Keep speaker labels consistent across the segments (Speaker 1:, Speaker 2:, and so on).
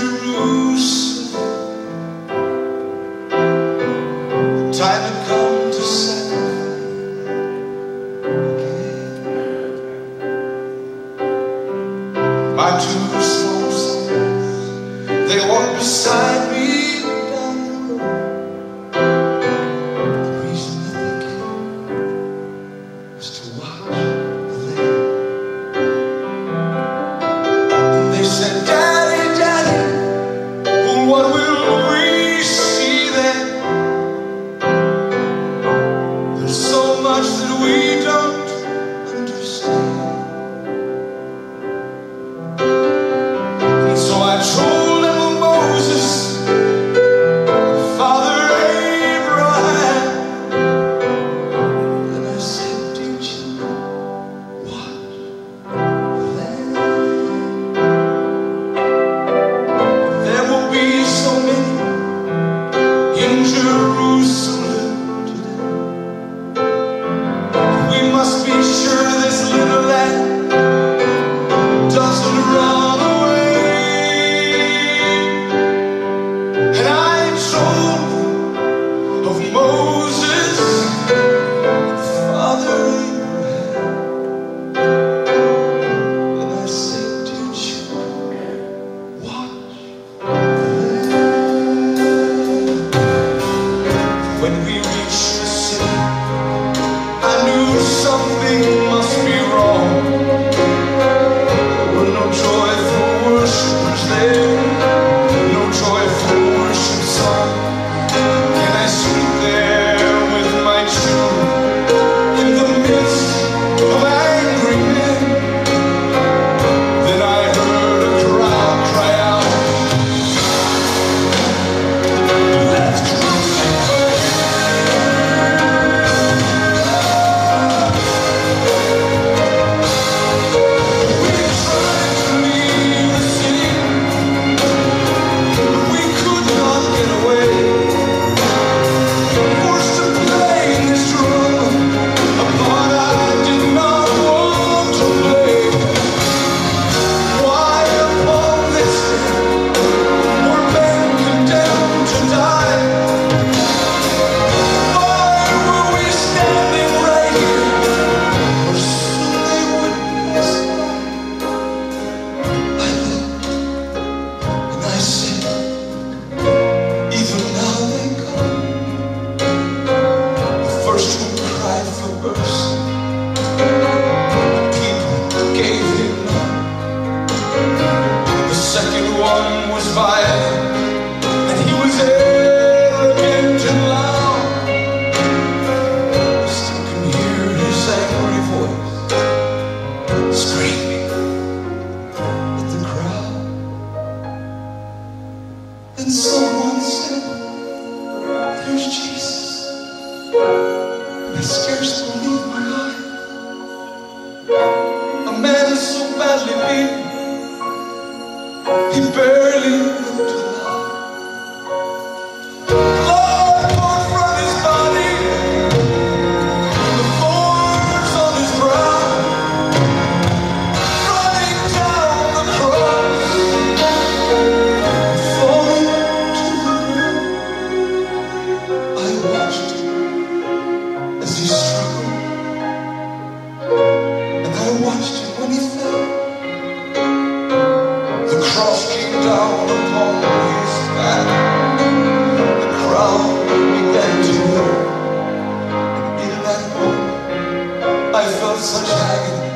Speaker 1: Jerusalem, time had come to sacrifice again. My two small sons, they walked beside me down the road. The reason that they came was to watch the Lamb. And they said, "Daddy, Daddy, what will we see then? There's so much that we don't understand." And so I told them of Moses, Father Abraham, and I said, "Did you watch the Lamb? There will be so many in Jerusalem today. We must be sure this little lamb doesn't run away." And I told them of Moses, Father Abraham, and I said, "Did you watch the Lamb?" When we reached the city, I knew something must be wrong. There were no joyful worshipers there, no joyful worship song. And I stood there with my children in the midst of angry men. Then I heard a crowd cry out, "Let's crucify him!" We tried to leave the city, but we could not get away. Forced to play this drama, a part I did not want to play. Why upon this day were men condemned to die? Why were we standing right here where soon they would pass by? I looked and I said, "Even now they come." The first one cried for mercy, people gave him none. The second one was violent, and he was arrogant and loud. I still can hear his angry voice screaming at the crowd. And someone said, "There's Jesus." And I scarce believed my eyes. A man is so badly beaten, he barely looked alive. Blood poured from his body, the thorns on his brow, running down the cross, falling to the ground. I watched him as he struggled, and I watched him when he fell. The cross came down upon his back. The crowd began to roar. And in that moment, I felt such agony.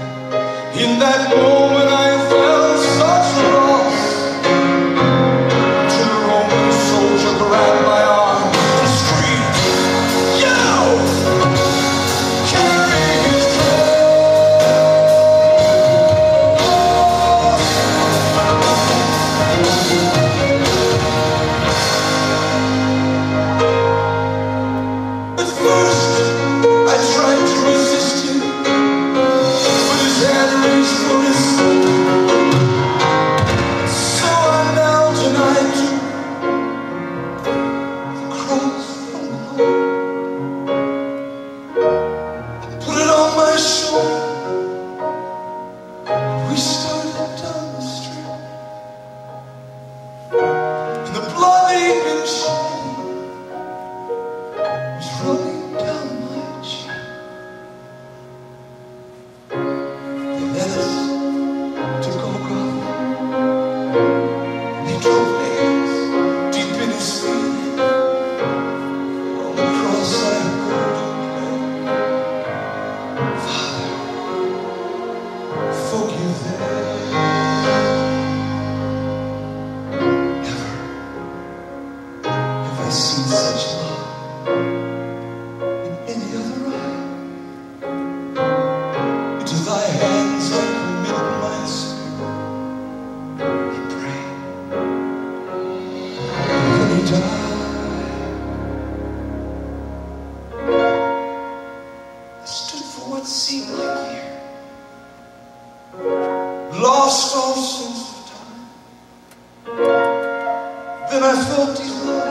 Speaker 1: In that moment, I felt such loss. Till a Roman soldier grabbed my arm and screamed, "You! Carry his cross!" At first, I tried to resist him, but his hand reached for his never seen such love in any other eye. Into thy hands I commit my spirit, he prayed. And then he died. I stood for what seemed like years, lost all sense of time. Then I felt his love